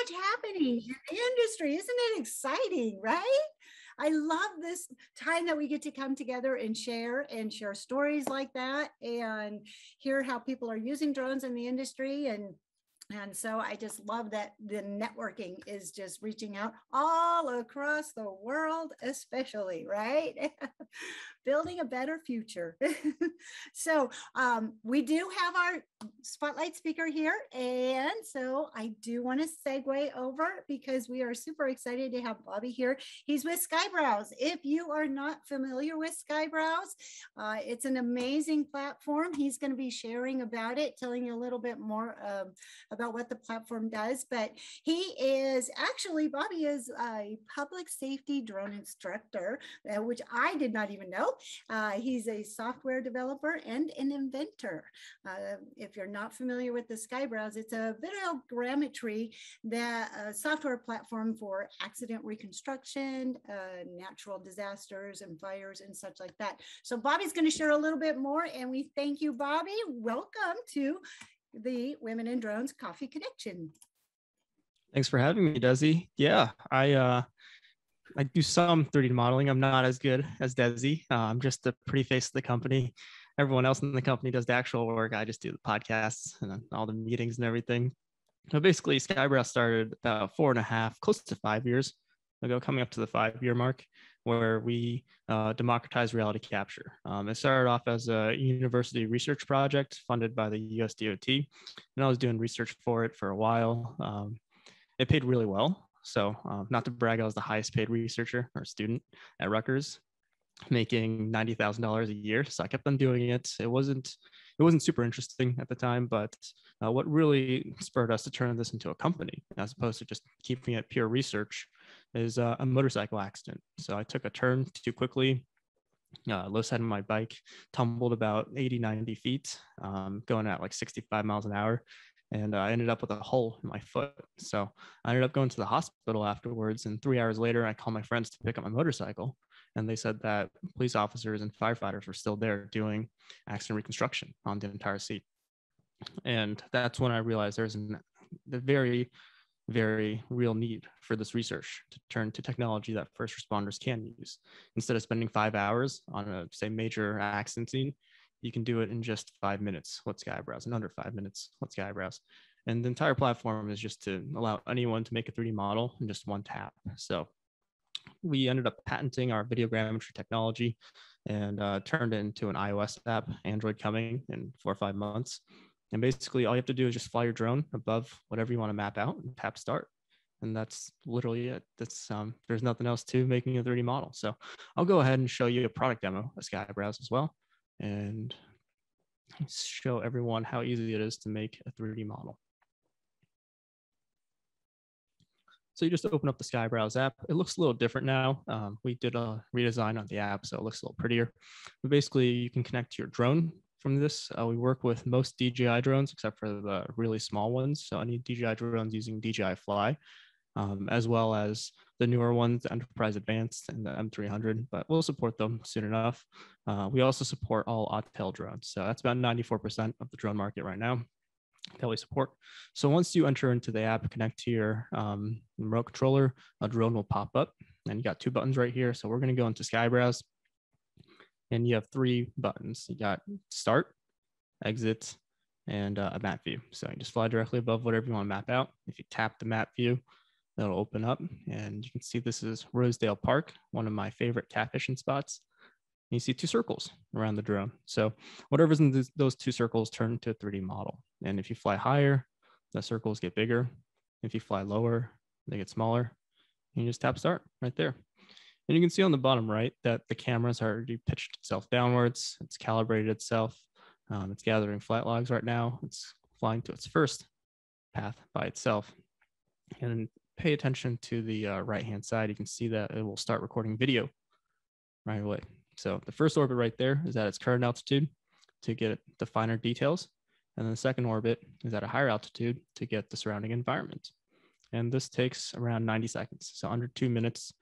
much happening in the industry. Isn't it exciting, right? I love this time that we get to come together and share stories like that and hear how people are using drones in the industry. And so I just love that the networking is just reaching out all across the world, especially, right? Building a better future. So we do have our spotlight speaker here. And so I do want to segue over because we are super excited to have Bobby here. He's with SkyeBrowse. If you are not familiar with SkyeBrowse, it's an amazing platform. He's going to be sharing about it, telling you a little bit more about what the platform does. But Bobby is a public safety drone instructor, which I did not even know. He's a software developer and an inventor. If you're not familiar with the SkyeBrowse, it's a videogrammetry software platform for accident reconstruction, natural disasters and fires and such like that. So Bobby's going to share a little bit more, and we thank you, Bobby. Welcome to the Women in Drones Coffee Connection. Thanks for having me, Desi. Yeah, I do some 3D modeling. I'm not as good as Desi. I'm just the pretty face of the company. Everyone else in the company does the actual work. I just do the podcasts and all the meetings and everything. So basically, SkyeBrowse started about 4.5, close to 5 years ago, coming up to the 5-year mark, where we democratized reality capture. It started off as a university research project funded by the US DOT, and I was doing research for it for a while. It paid really well. So not to brag, I was the highest paid researcher or student at Rutgers, making $90,000 a year. So I kept on doing it. It wasn't super interesting at the time, but what really spurred us to turn this into a company, as opposed to just keeping it pure research, is a motorcycle accident. So I took a turn too quickly, low side of my bike, tumbled about 80, 90 feet, going at like 65 miles an hour. And I ended up with a hole in my foot. So I ended up going to the hospital afterwards. And 3 hours later, I called my friends to pick up my motorcycle. And they said that police officers and firefighters were still there doing accident reconstruction on the entire scene. And that's when I realized there's a very, very real need for this research to turn to technology that first responders can use. Instead of spending 5 hours on a, say, major accident scene, you can do it in just 5 minutes with SkyeBrowse, in under 5 minutes with SkyeBrowse. And the entire platform is just to allow anyone to make a 3D model in just one tap. So we ended up patenting our videogrammetry technology and turned it into an iOS app, Android coming in 4 or 5 months. And basically all you have to do is just fly your drone above whatever you want to map out and tap start. And that's literally it. There's nothing else to making a 3D model. So I'll go ahead and show you a product demo of SkyeBrowse as well, and show everyone how easy it is to make a 3D model. So you just open up the SkyeBrowse app. It looks a little different now. We did a redesign on the app, so it looks a little prettier. But basically, you can connect to your drone from this. We work with most DJI drones, except for the really small ones. So any DJI drones using DJI Fly, as well as the newer ones, the Enterprise Advanced and the M300, but we'll support them soon enough. We also support all Autel drones. So that's about 94% of the drone market right now that we support. So once you enter into the app, connect to your remote controller, a drone will pop up, and you got 2 buttons right here. So we're going to go into SkyeBrowse, and you have 3 buttons. You got start, exit, and a map view. So you just fly directly above whatever you want to map out. If you tap the map view, that'll open up, and you can see this is Rosedale Park, one of my favorite catfishing spots. And you see 2 circles around the drone. So whatever's in those 2 circles turn into a 3D model. And if you fly higher, the circles get bigger. If you fly lower, they get smaller. And you just tap start right there. And you can see on the bottom right that the camera's already pitched itself downwards. It's calibrated itself. It's gathering flight logs right now. It's flying to its first path by itself. And pay attention to the right-hand side. You can see that it will start recording video right away. So the first orbit right there is at its current altitude to get the finer details. And then the second orbit is at a higher altitude to get the surrounding environment. And this takes around 90 seconds. So under 2 minutes,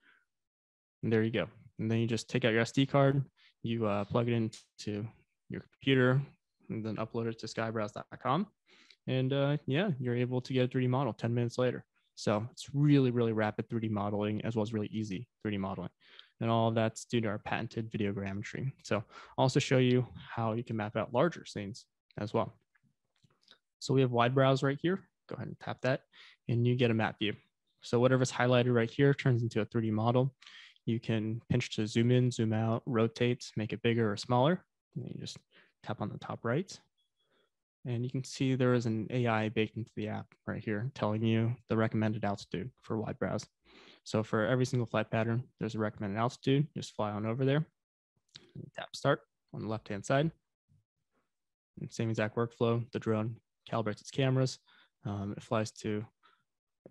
and there you go. And then you just take out your SD card, you plug it into your computer, and then upload it to skybrowse.com. And yeah, you're able to get a 3D model 10 minutes later. So it's really, really rapid 3D modeling as well as really easy 3D modeling. And all of that's due to our patented videogrammetry. So I'll also show you how you can map out larger scenes as well. So we have wide browse right here. Go ahead and tap that and you get a map view. So whatever's highlighted right here turns into a 3D model. You can pinch to zoom in, zoom out, rotate, make it bigger or smaller. And you just tap on the top right. And you can see there is an AI baked into the app right here telling you the recommended altitude for wide browse. So for every single flight pattern, there's a recommended altitude. Just fly on over there. And tap start on the left-hand side. And same exact workflow. The drone calibrates its cameras. It flies to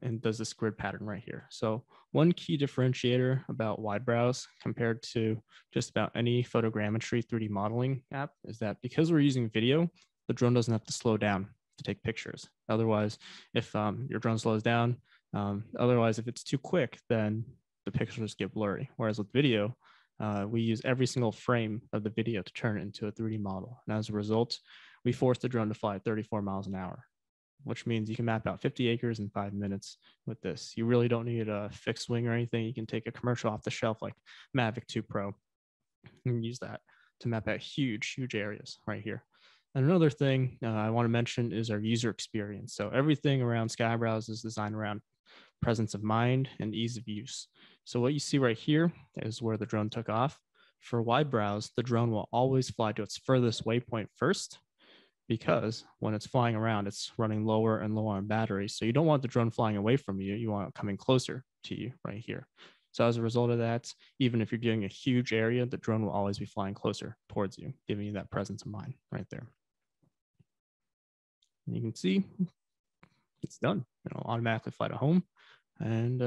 and does this grid pattern right here. So one key differentiator about wide browse compared to just about any photogrammetry 3D modeling app is that because we're using video, the drone doesn't have to slow down to take pictures. Otherwise, if your drone slows down, otherwise, if it's too quick, then the pictures get blurry. Whereas with video, we use every single frame of the video to turn it into a 3D model. And as a result, we force the drone to fly at 34 miles an hour, which means you can map out 50 acres in 5 minutes with this. You really don't need a fixed wing or anything. You can take a commercial off the shelf like Mavic 2 Pro and use that to map out huge, huge areas right here. And another thing I want to mention is our user experience. So everything around SkyeBrowse is designed around presence of mind and ease of use. So what you see right here is where the drone took off. For wide browse, the drone will always fly to its furthest waypoint first, because when it's flying around, it's running lower and lower on battery. So you don't want the drone flying away from you. You want it coming closer to you right here. So as a result of that, even if you're doing a huge area, the drone will always be flying closer towards you, giving you that presence of mind right there. And you can see it's done. It'll automatically fly to home, and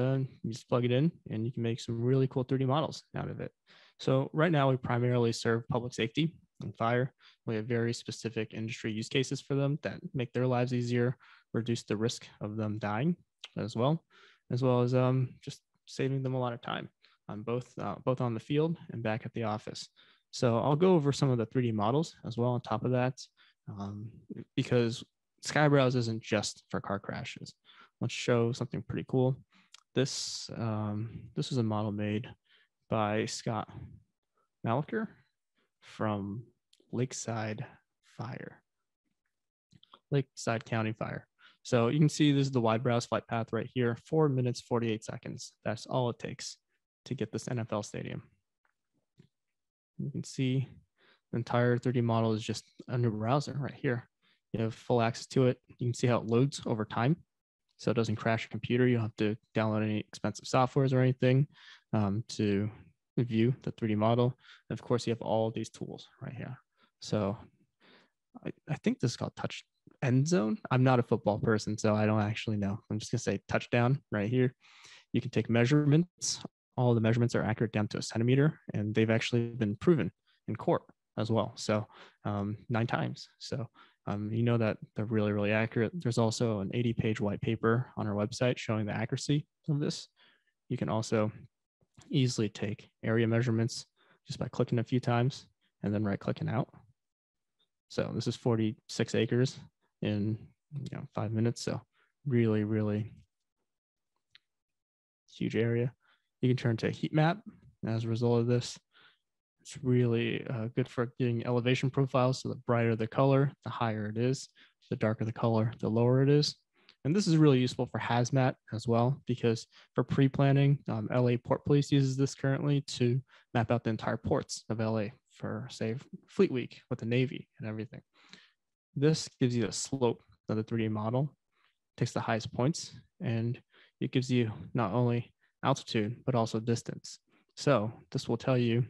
you just plug it in and you can make some really cool 3D models out of it. So right now we primarily serve public safety and fire. We have very specific industry use cases for them that make their lives easier, reduce the risk of them dying as well as just saving them a lot of time on both on the field and back at the office. So I'll go over some of the 3D models as well on top of that, because SkyeBrowse isn't just for car crashes. Let's show something pretty cool. This was a model made by Scott Malaker from Lakeside County Fire. So you can see this is the wide browse flight path right here, 4 minutes, 48 seconds. That's all it takes to get this NFL stadium. You can see the entire 3D model is just a new browser right here. You have full access to it. You can see how it loads over time, so it doesn't crash your computer. You don't have to download any expensive softwares or anything to view the 3D model. And of course, you have all these tools right here. So I think this is called touch end zone. I'm not a football person, so I don't actually know. I'm just gonna say touchdown right here. You can take measurements. All the measurements are accurate down to a centimeter, and they've actually been proven in court as well. So 9 times. So you know that they're really, really accurate. There's also an 80-page white paper on our website showing the accuracy of this. You can also easily take area measurements just by clicking a few times and then right-clicking out. So this is 46 acres in 5 minutes. So really, really huge area. You can turn to a heat map. As a result of this, it's really good for getting elevation profiles. So the brighter the color, the higher it is. The darker the color, the lower it is. And this is really useful for HAZMAT as well, because for pre-planning, LA Port Police uses this currently to map out the entire ports of LA for, say, Fleet Week with the Navy and everything. This gives you a slope of the 3D model, takes the highest points, and it gives you not only altitude, but also distance. So this will tell you,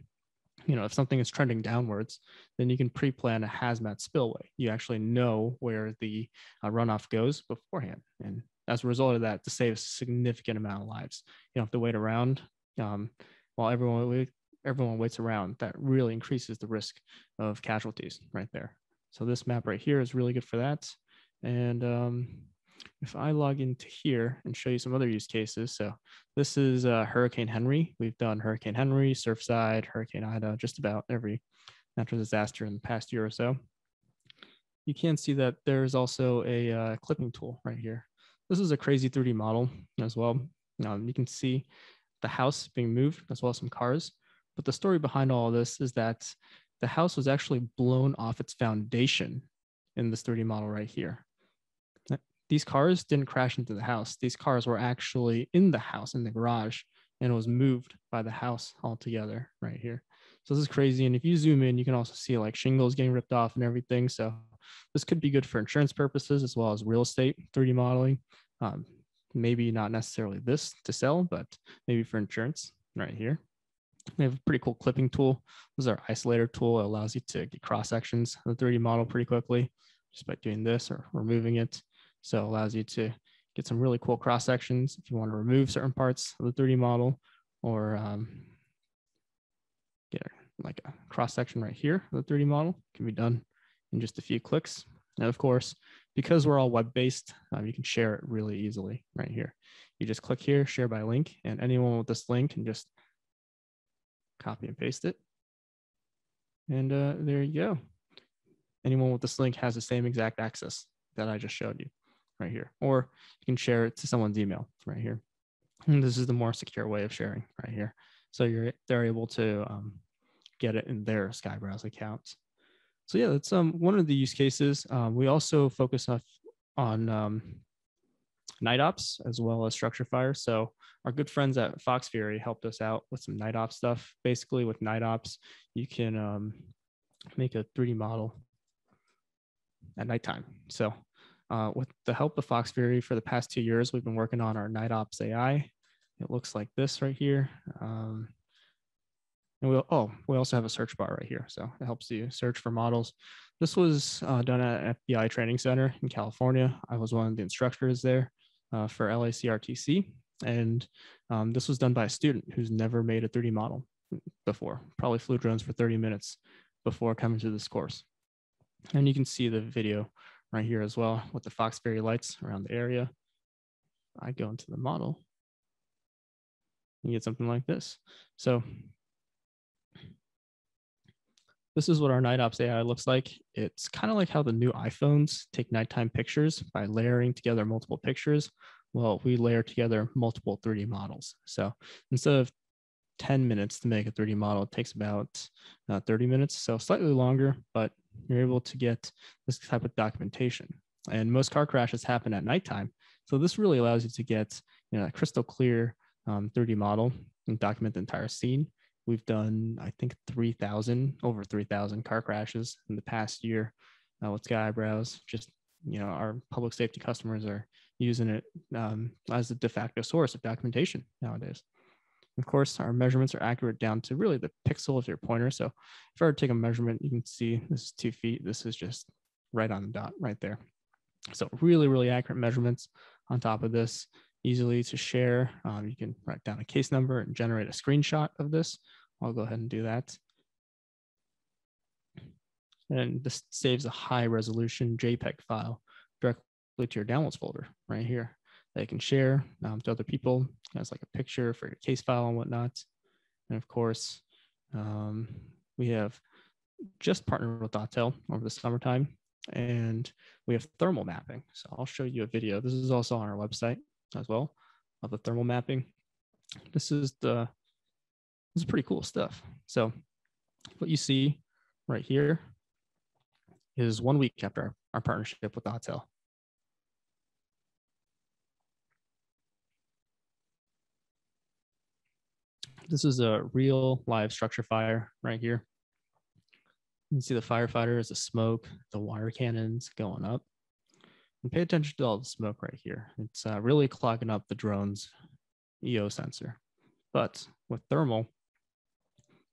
if something is trending downwards, then you can pre-plan a HAZMAT spillway. You actually know where the runoff goes beforehand. And as a result of that, to save a significant amount of lives, you don't have to wait around while everyone waits around. That really increases the risk of casualties right there. So this map right here is really good for that. And if I log into here and show you some other use cases. So this is Hurricane Henry. We've done Hurricane Henry, Surfside, Hurricane Ida, just about every natural disaster in the past year or so. You can see that there's also a clipping tool right here. this is a crazy 3D model as well. You can see the house being moved as well as some cars. But the story behind all of this is that the house was actually blown off its foundation in this 3D model right here. These cars didn't crash into the house. These cars were actually in the house, in the garage, and it was moved by the house altogether right here. So this is crazy. And if you zoom in, you can also see like shingles getting ripped off and everything. So this could be good for insurance purposes as well as real estate 3D modeling. Maybe not necessarily this to sell, but maybe for insurance right here. We have a pretty cool clipping tool. This is our isolator tool. It allows you to get cross sections of the 3D model pretty quickly just by doing this or removing it. So it allows you to get some really cool cross sections if you want to remove certain parts of the 3D model, or get like a cross section right here of the 3D model. It can be done in just a few clicks. And of course, because we're all web-based, you can share it really easily right here. You just click here, share by link, and anyone with this link can just copy and paste it. And there you go. Anyone with this link has the same exact access that I just showed you right here. Or you can share it to someone's email right here. And this is the more secure way of sharing right here. So they're able to get it in their SkyeBrowse account. So yeah, that's one of the use cases. We also focus on night ops as well as structure fire. So our good friends at Fox Fury helped us out with some night ops stuff. Basically with night ops, you can make a 3D model at nighttime. So with the help of Fox Fury for the past 2 years, we've been working on our night ops AI. It looks like this right here. And we also have a search bar right here. So it helps you search for models. This was done at an FBI training center in California. I was one of the instructors there for LACRTC. And this was done by a student who's never made a 3D model before, probably flew drones for 30 minutes before coming to this course. And you can see the video right here as well with the Fox Fury lights around the area. I go into the model, you get something like this. So this is what our night ops AI looks like. It's kind of like how the new iPhones take nighttime pictures by layering together multiple pictures. Well, we layer together multiple 3D models. So instead of 10 minutes to make a 3D model, it takes about 30 minutes. So slightly longer, but you're able to get this type of documentation. And most car crashes happen at nighttime. So this really allows you to get a crystal clear 3D model and document the entire scene. We've done, I think, over 3,000 car crashes in the past year with SkyBrowse. Just, our public safety customers are using it as the de facto source of documentation nowadays. Of course, our measurements are accurate down to really the pixel of your pointer. So if I were to take a measurement, you can see this is 2 feet. This is just right on the dot right there. So really, really accurate measurements on top of this, easily to share. You can write down a case number and generate a screenshot of this. I'll go ahead and do that. And this saves a high resolution JPEG file directly to your downloads folder right here that you can share to other people as like a picture for your case file and whatnot. And of course, we have just partnered with Autel over the summertime, and we have thermal mapping. So I'll show you a video. This is also on our website as well of the thermal mapping. This is pretty cool stuff. So what you see right here is 1 week after our partnership with Autel. This is a real live structure fire right here. You can see the firefighters, the smoke, the wire cannons going up. And pay attention to all the smoke right here. It's really clogging up the drone's EO sensor. But with thermal,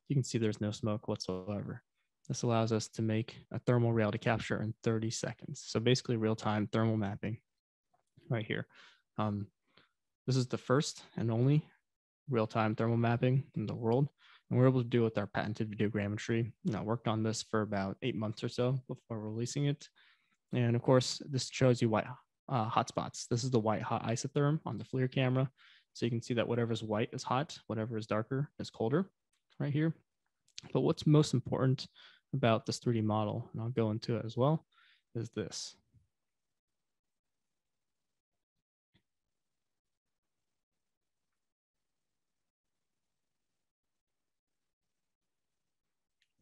you can see there's no smoke whatsoever. This allows us to make a thermal reality capture in 30 seconds. So basically real-time thermal mapping right here. This is the first and only real-time thermal mapping in the world. And we're able to do it with our patented videogrammetry. I worked on this for about 8 months or so before releasing it. And of course, this shows you white hotspots. This is the white hot isotherm on the FLIR camera. So you can see that whatever's white is hot, whatever is darker is colder right here. But what's most important about this 3D model, and I'll go into it as well, is this.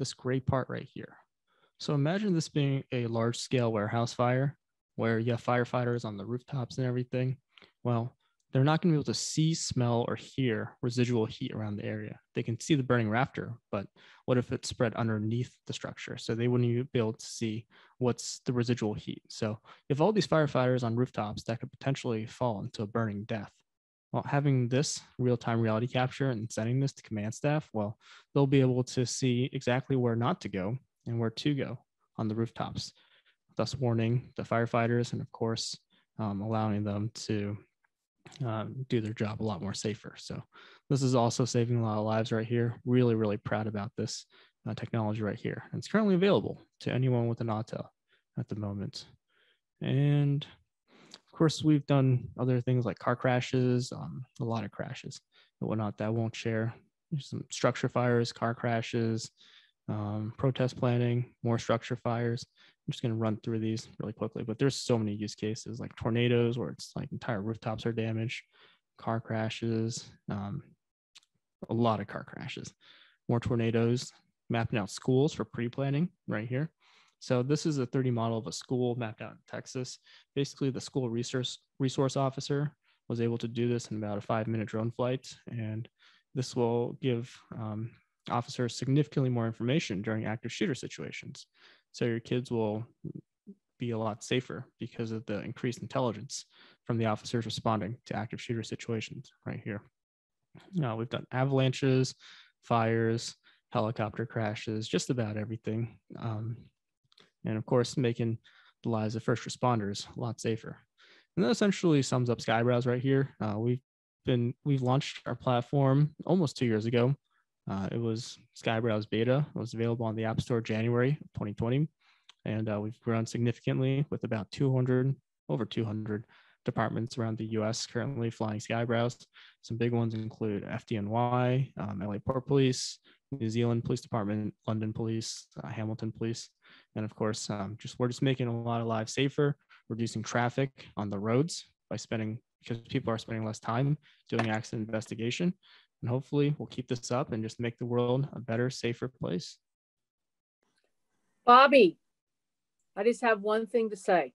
this gray part right here. So imagine this being a large scale warehouse fire where you have firefighters on the rooftops and everything. Well, they're not going to be able to see, smell, or hear residual heat around the area. They can see the burning rafter, but what if it's spread underneath the structure? So they wouldn't even be able to see what's the residual heat. So you have all these firefighters on rooftops that could potentially fall into a burning death. Well, having this real-time reality capture and sending this to command staff, well, they'll be able to see exactly where not to go and where to go on the rooftops, thus warning the firefighters and, of course, allowing them to do their job a lot more safer. So this is also saving a lot of lives right here. Really, really proud about this technology right here. And it's currently available to anyone with an auto at the moment. And of course, we've done other things like car crashes, a lot of crashes and whatnot that I won't share. There's some structure fires, car crashes, protest planning, more structure fires. I'm just going to run through these really quickly, but there's so many use cases like tornadoes where it's like entire rooftops are damaged, car crashes, a lot of car crashes, more tornadoes, mapping out schools for pre-planning right here. So this is a 3D model of a school mapped out in Texas. Basically, the school resource officer was able to do this in about a 5-minute drone flight. And this will give officers significantly more information during active shooter situations. So your kids will be a lot safer because of the increased intelligence from the officers responding to active shooter situations right here. Now, we've done avalanches, fires, helicopter crashes, just about everything. And of course, making the lives of first responders a lot safer. And that essentially sums up SkyeBrowse right here. We've launched our platform almost 2 years ago. It was SkyBrowse beta. It was available on the App Store January of 2020. And we've grown significantly with about over 200 departments around the US currently flying SkyBrowse. Some big ones include FDNY, LA Port Police, New Zealand Police Department, London Police, Hamilton Police. And of course, we're just making a lot of lives safer, reducing traffic on the roads because people are spending less time doing accident investigation. And hopefully we'll keep this up and just make the world a better, safer place. Bobby, I just have one thing to say.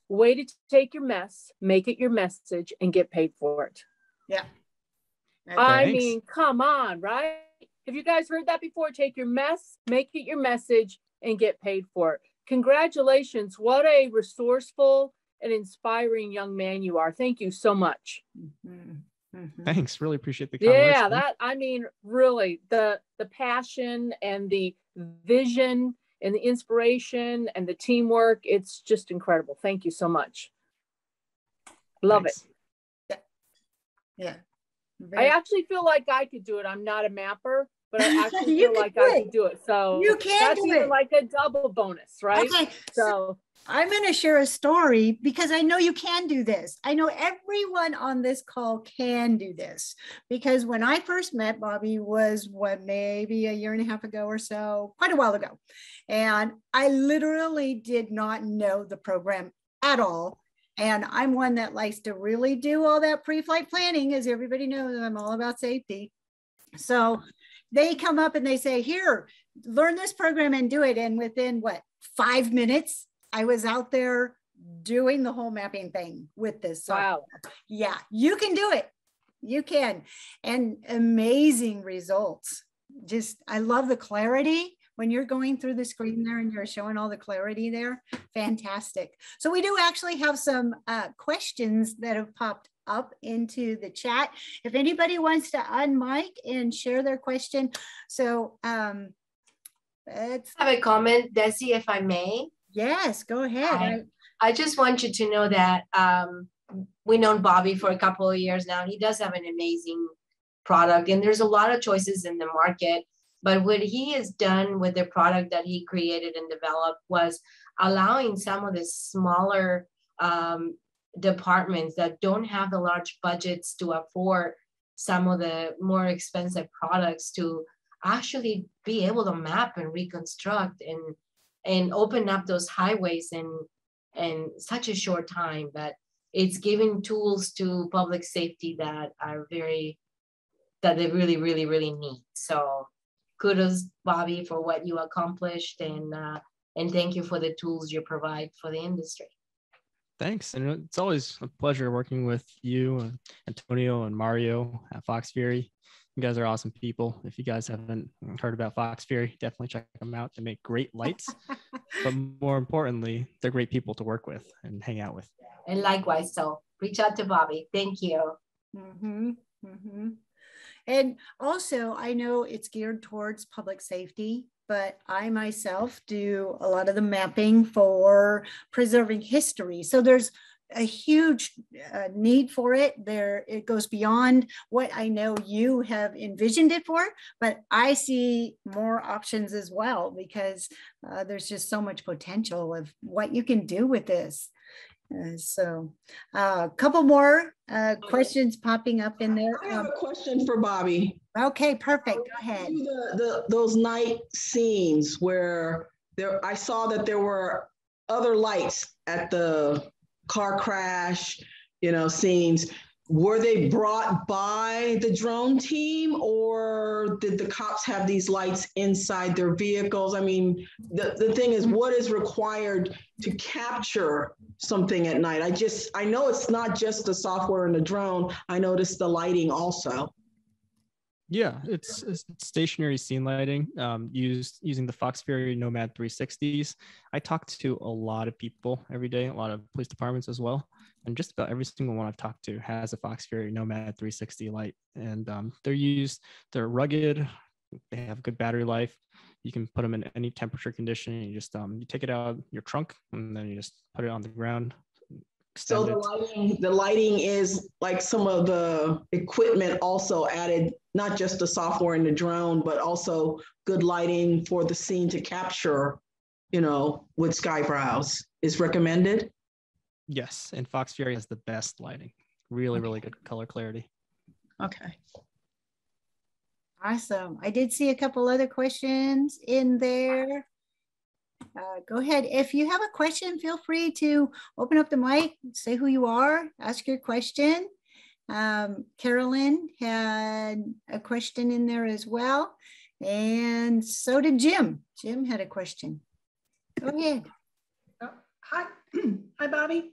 Way to take your mess, make it your message, and get paid for it. Yeah. I mean, come on, right? Have you guys heard that before? Take your mess, make it your message, and get paid for it. Congratulations. What a resourceful and inspiring young man you are. Thank you so much. Mm-hmm. Mm-hmm. Thanks. Really appreciate the conversation. Yeah, really the passion and the vision and the inspiration and the teamwork. It's just incredible. Thank you so much. Love Thanks. it. Yeah. I actually feel like I could do it. I'm not a mapper, but I actually feel like I could do it. So you can that's do even it. like a double bonus, right? Okay. So I'm going to share a story because I know you can do this. I know everyone on this call can do this because when I first met Bobby was maybe a year and a half ago or so, quite a while ago. And I literally did not know the program at all. And I'm one that likes to really do all that pre-flight planning. As everybody knows, I'm all about safety. So they come up and they say, here, learn this program and do it. And within 5 minutes, I was out there doing the whole mapping thing with this. So, wow. Yeah, you can do it. You can. And amazing results. I love the clarity when you're going through the screen there and you're showing all the clarity there. Fantastic. So we do actually have some questions that have popped up into the chat. If anybody wants to unmic and share their question. So let's have a comment, Desi, if I may. Yes, go ahead. I just want you to know that we've known Bobby for a couple of years now. He does have an amazing product, and there's a lot of choices in the market. But what he has done with the product that he created and developed was allowing some of the smaller departments that don't have the large budgets to afford some of the more expensive products to actually be able to map and reconstruct and open up those highways in such a short time. But it's giving tools to public safety that they really, really, really need. So kudos, Bobby, for what you accomplished, and thank you for the tools you provide for the industry. Thanks. And it's always a pleasure working with you and Antonio and Mario at Fox Fury. You guys are awesome people. If you guys haven't heard about Fox Fury, definitely check them out. They make great lights, but more importantly, they're great people to work with and hang out with. And likewise, so reach out to Bobby. Thank you. Mm-hmm. Mm-hmm. And also, I know it's geared towards public safety, but I myself do a lot of the mapping for preserving history. So there's a huge need for it. It goes beyond what I know you have envisioned it for, but I see more options as well, because there's just so much potential of what you can do with this. So a couple more questions popping up in there. I have a question for Bobby. Okay, perfect. Go ahead. Those night scenes where I saw that there were other lights at the car crash, scenes. Were they brought by the drone team, or did the cops have these lights inside their vehicles? I mean, the thing is, what is required to capture something at night? I know it's not just the software and the drone. I noticed the lighting also. Yeah, it's stationary scene lighting using the Fox Fury Nomad 360s. I talk to a lot of people every day, a lot of police departments as well. And just about every single one I've talked to has a Fox Fury Nomad 360 light. And they're rugged, they have good battery life. You can put them in any temperature condition. You just you take it out of your trunk and then you just put it on the ground. So the lighting is like some of the equipment also added, not just the software in the drone, but also good lighting for the scene to capture, with SkyeBrowse is recommended. Yes, and Fox Fury has the best lighting. Really, really good color clarity. Okay. Awesome. I did see a couple other questions in there. Go ahead. If you have a question, feel free to open up the mic, say who you are, ask your question. Carolyn had a question in there as well. And so did Jim. Jim had a question. Go ahead. Hi, hi, Bobby.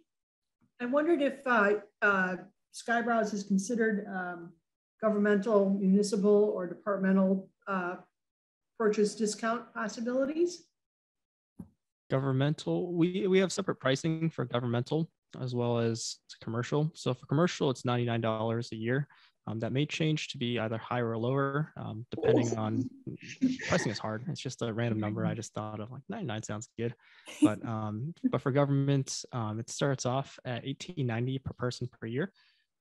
I wondered if SkyeBrowse is considered governmental, municipal, or departmental purchase discount possibilities. Governmental, we have separate pricing for governmental as well as commercial. So for commercial, it's $99 a year. That may change to be either higher or lower, depending on pricing is hard. It's just a random number. I just thought of like 99 sounds good. But for government, it starts off at $18.90 per person per year.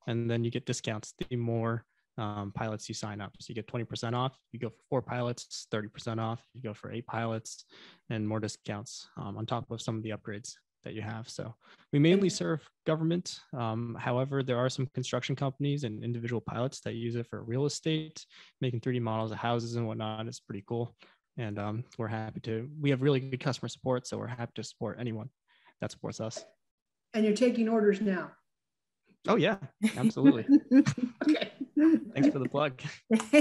And then you get discounts the more pilots you sign up. So you get 20% off. You go for 4 pilots, 30% off. You go for 8 pilots and more discounts on top of some of the upgrades that you have. So we mainly serve government. However, there are some construction companies and individual pilots that use it for real estate, making 3D models of houses and whatnot. It's pretty cool. And we have really good customer support. So we're happy to support anyone that supports us. And you're taking orders now? Oh yeah, absolutely. Okay. Thanks for the plug. So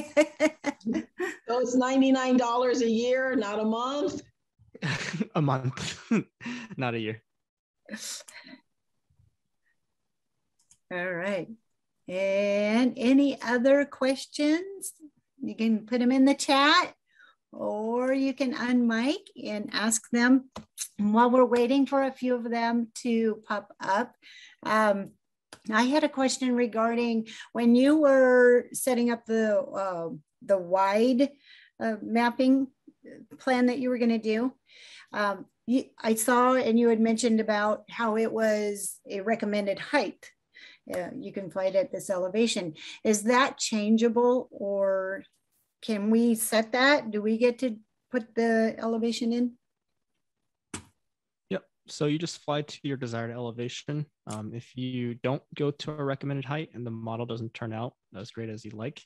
it's $99 a year, not a month? A month, not a year. All right. And any other questions? You can put them in the chat, or you can unmic and ask them while we're waiting for a few of them to pop up. I had a question regarding when you were setting up the wide mapping plan that you were going to do. I saw, and you had mentioned about how it was a recommended height. You can fly it at this elevation. Is that changeable, or can we set that? Do we get to put the elevation in? Yep. So you just fly to your desired elevation. If you don't go to a recommended height and the model doesn't turn out as great as you'd like,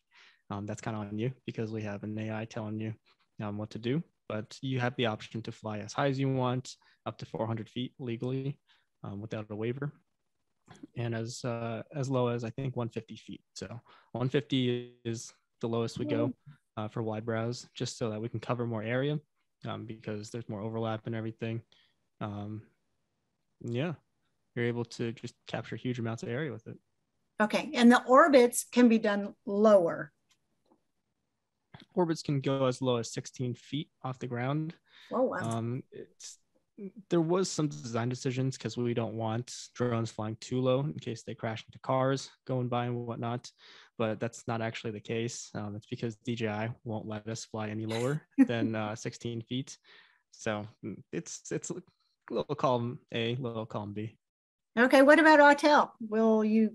that's kind of on you, because we have an AI telling you what to do. But you have the option to fly as high as you want, up to 400 feet legally, without a waiver, and as low as I think 150 feet. So 150 is the lowest we go. for wide browse, just so that we can cover more area because there's more overlap and everything. Yeah, you're able to just capture huge amounts of area with it. Okay, and the orbits can be done lower. Orbits can go as low as 16 feet off the ground. Oh, wow. There was some design decisions because we don't want drones flying too low in case they crash into cars going by and whatnot, but that's not actually the case. It's because DJI won't let us fly any lower than 16 feet. So it's little column A, little column B. Okay, what about Autel?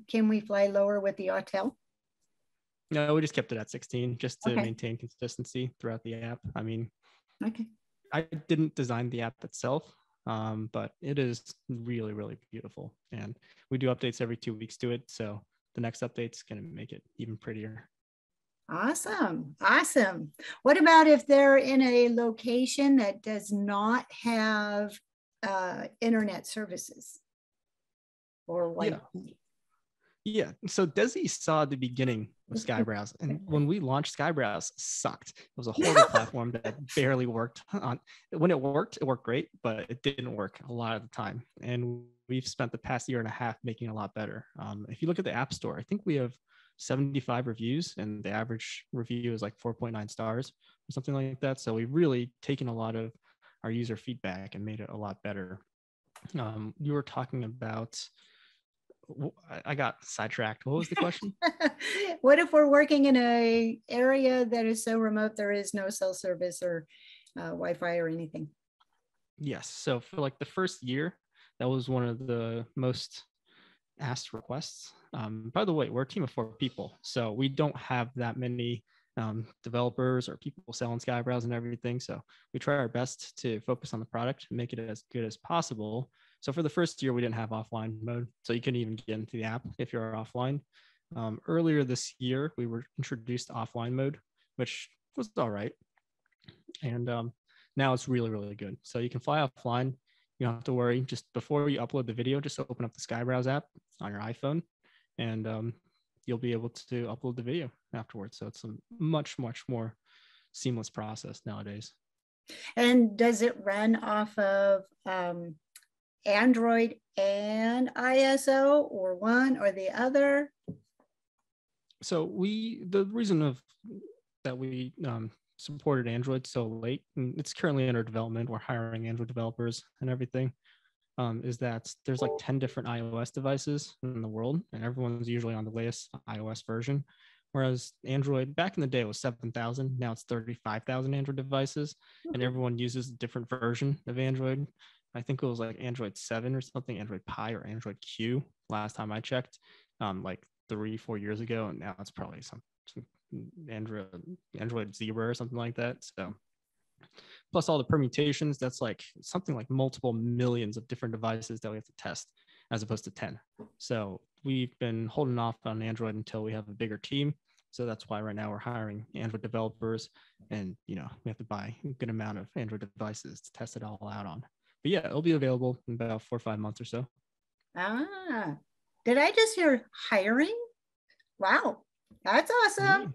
Can we fly lower with the Autel? No, we just kept it at 16 just to maintain consistency throughout the app. I mean, okay. I didn't design the app itself, but it is really, really beautiful. And we do updates every 2 weeks to it. So the next update's going to make it even prettier. Awesome. Awesome. What about if they're in a location that does not have internet services? Or like... Yeah. So Desi saw the beginning of SkyeBrowse, and when we launched SkyeBrowse, sucked. It was a horrible platform that barely worked. When it worked great, but it didn't work a lot of the time. And we've spent the past year and a half making it a lot better. If you look at the App Store, I think we have 75 reviews, and the average review is like 4.9 stars or something like that. So we've really taken a lot of our user feedback and made it a lot better. You were talking about... I got sidetracked. What was the question? What if we're working in a area that is so remote there is no cell service or Wi-Fi or anything? Yes. So for like the first year, that was one of the most asked requests. By the way, we're a team of 4 people, so we don't have that many developers or people selling SkyeBrowse and everything. So we try our best to focus on the product and make it as good as possible. So for the first year, we didn't have offline mode, so you couldn't even get into the app if you're offline. Earlier this year, we were introduced to offline mode, which was all right. And now it's really, really good. So you can fly offline. You don't have to worry. Just before you upload the video, just open up the SkyeBrowse app on your iPhone, and you'll be able to upload the video afterwards. So it's a much, much more seamless process nowadays. And does it run off of Android and ISO, or one or the other? So the reason that we supported Android so late, and it's currently under development, we're hiring Android developers and everything, is that there's like 10 different iOS devices in the world, and everyone's usually on the latest iOS version. Whereas Android back in the day was 7,000, now it's 35,000 Android devices, and everyone uses a different version of Android. I think it was like Android 7 or something, Android Pie or Android Q last time I checked, like 3-4 years ago, and now it's probably some Android Zebra or something like that. So plus all the permutations, that's like something like multiple millions of different devices that we have to test as opposed to 10. So we've been holding off on Android until we have a bigger team. So that's why right now we're hiring Android developers, and we have to buy a good amount of Android devices to test it all out on. But yeah, it'll be available in about 4 or 5 months or so. Ah, did I just hear hiring? Wow, that's awesome.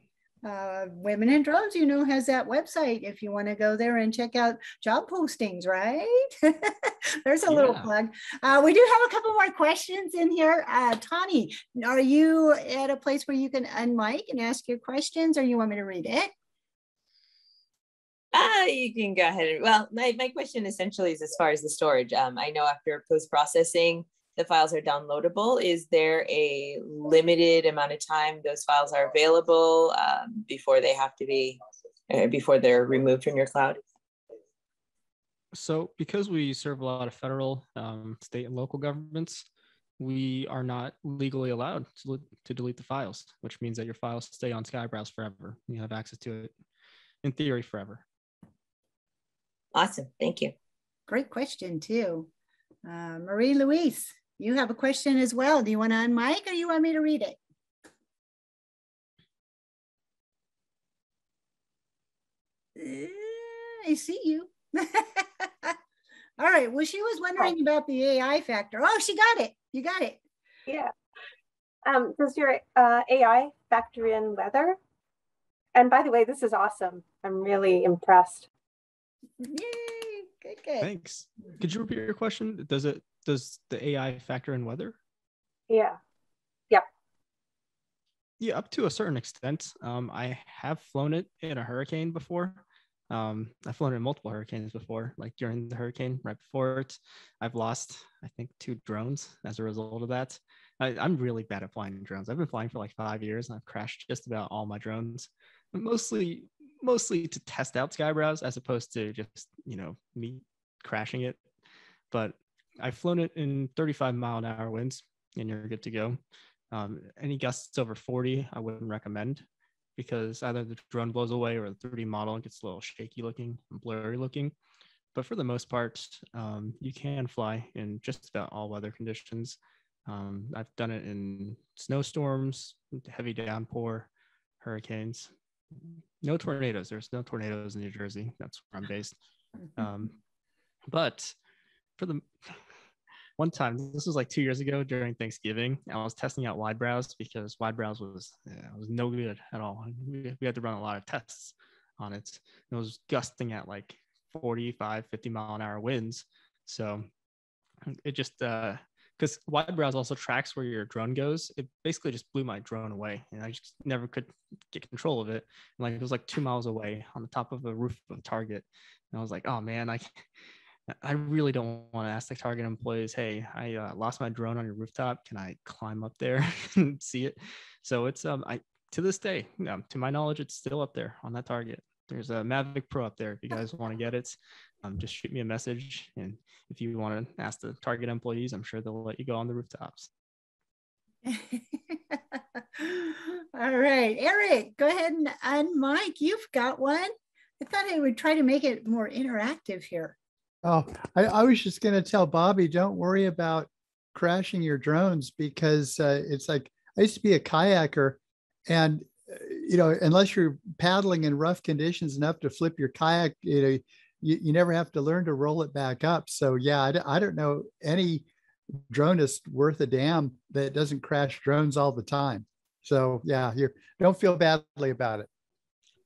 Women in Drones, has that website if you want to go there and check out job postings, right? There's a little plug. We do have a couple more questions in here. Tani, are you at a place where you can unmic and ask your questions, or you want me to read it? You can go ahead. Well, my question essentially is as far as the storage. I know after post-processing, the files are downloadable. Is there a limited amount of time those files are available before they have to be, before they're removed from your cloud? So because we serve a lot of federal, state and local governments, we are not legally allowed to delete the files, which means that your files stay on SkyeBrowse forever. You have access to it, in theory, forever. Awesome. Thank you. Great question, too. Marie-Louise, you have a question as well. Do you want to unmic, or you want me to read it? I see you. All right. Well, she was wondering about the AI factor. Oh, she got it. You got it. Yeah. Does your AI factor in weather? And by the way, this is awesome. I'm really impressed. Yay, good. Thanks. Could you repeat your question? Does the AI factor in weather? Yeah. Yep. Yeah, up to a certain extent. I have flown it in a hurricane before. I've flown in multiple hurricanes before, like during the hurricane, right before it. I've lost, I think, 2 drones as a result of that. I'm really bad at flying drones. I've been flying for like 5 years and I've crashed just about all my drones, mostly to test out SkyeBrowse as opposed to just, me crashing it. But I've flown it in 35-mile-an-hour winds and you're good to go. Any gusts over 40, I wouldn't recommend, because either the drone blows away or the 3D model gets a little shaky looking and blurry looking. But for the most part, you can fly in just about all weather conditions. I've done it in snowstorms, heavy downpour, hurricanes. No tornadoes. There's no tornadoes in New Jersey. That's where I'm based. But for the one time, this was like 2 years ago during Thanksgiving, I was testing out SkyeBrowse because SkyeBrowse was no good at all. We had to run a lot of tests on it. It was gusting at like 45, 50-mile-an-hour winds. So it just, because SkyeBrowse also tracks where your drone goes, it basically just blew my drone away. And I just never could get control of it. And like it was like 2 miles away on the top of a roof of a Target. And I was like, oh man, I really don't want to ask the Target employees, hey, I lost my drone on your rooftop. Can I climb up there and see it? So it's, to this day, to my knowledge, it's still up there on that Target. There's a Mavic Pro up there. If you guys want to get it, just shoot me a message. And if you want to ask the Target employees, I'm sure they'll let you go on the rooftops. All right, Eric, go ahead and unmic. You've got one. I thought I would try to make it more interactive here. Oh, I was just going to tell Bobby, don't worry about crashing your drones, because it's like, I used to be a kayaker, and, unless you're paddling in rough conditions enough to flip your kayak, you never have to learn to roll it back up. So yeah, I don't know any dronist worth a damn that doesn't crash drones all the time. So yeah, don't feel badly about it.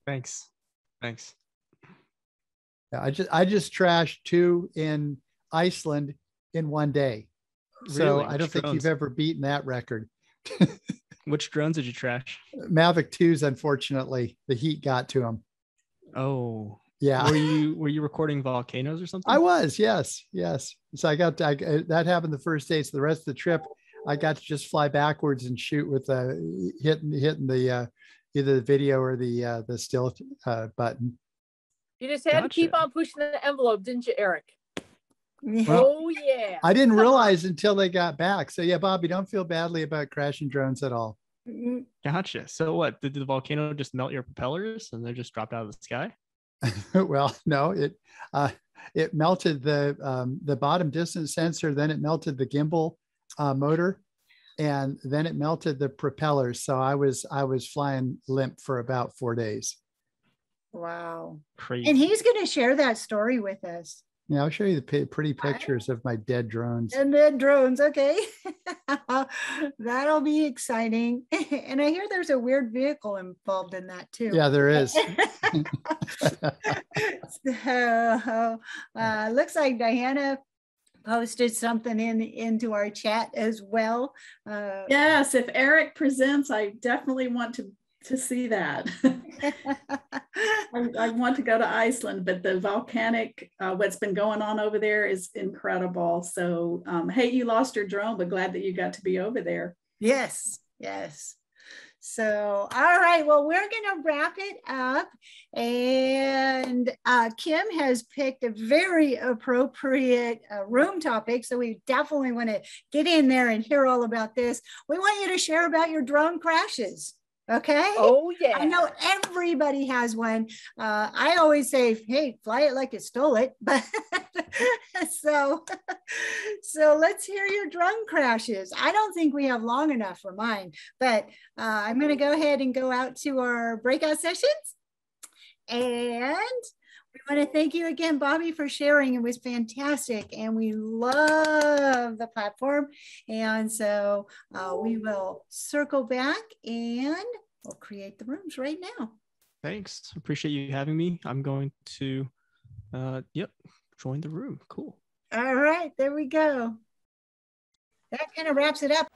Thanks. Yeah, I just trashed 2 in Iceland in one day. So Really? I don't think you've ever beaten that record. Which drones did you trash? Mavic 2s, unfortunately, the heat got to them. Oh, yeah. Were you recording volcanoes or something? I was, yes. So that happened the first day. So the rest of the trip, I got to just fly backwards and shoot with hitting the either the video or the still button. You just had to keep on pushing the envelope, didn't you, Eric? Well, oh yeah. I didn't realize until they got back. So yeah, Bobby, don't feel badly about crashing drones at all. Gotcha. So what, did the volcano just melt your propellers and they just dropped out of the sky? Well, no, it melted the bottom distance sensor, then it melted the gimbal motor, and then it melted the propellers. So I was flying limp for about 4 days. Wow. Crazy. And he's going to share that story with us. Yeah, I'll show you the pretty pictures of my dead drones. And then drones, okay. That'll be exciting. And I hear there's a weird vehicle involved in that too. Yeah, there is. So, looks like Diana posted something into our chat as well. Yes, if Eric presents, I definitely want to see that. I want to go to Iceland, but the volcanic, what's been going on over there is incredible. So, hey, you lost your drone, but glad that you got to be over there. Yes. So, all right, well, we're going to wrap it up. And Kim has picked a very appropriate room topic. So we definitely want to get in there and hear all about this. We want you to share about your drone crashes. Okay. Oh yeah. I know everybody has one. I always say, hey, fly it like you stole it. But so let's hear your drone crashes. I don't think we have long enough for mine, but I'm going to go ahead and go out to our breakout sessions. And we want to thank you again, Bobby, for sharing. It was fantastic. And we love the platform. And so we will circle back and we'll create the rooms right now. Thanks. Appreciate you having me. I'm going to, join the room. Cool. All right, there we go. That kind of wraps it up.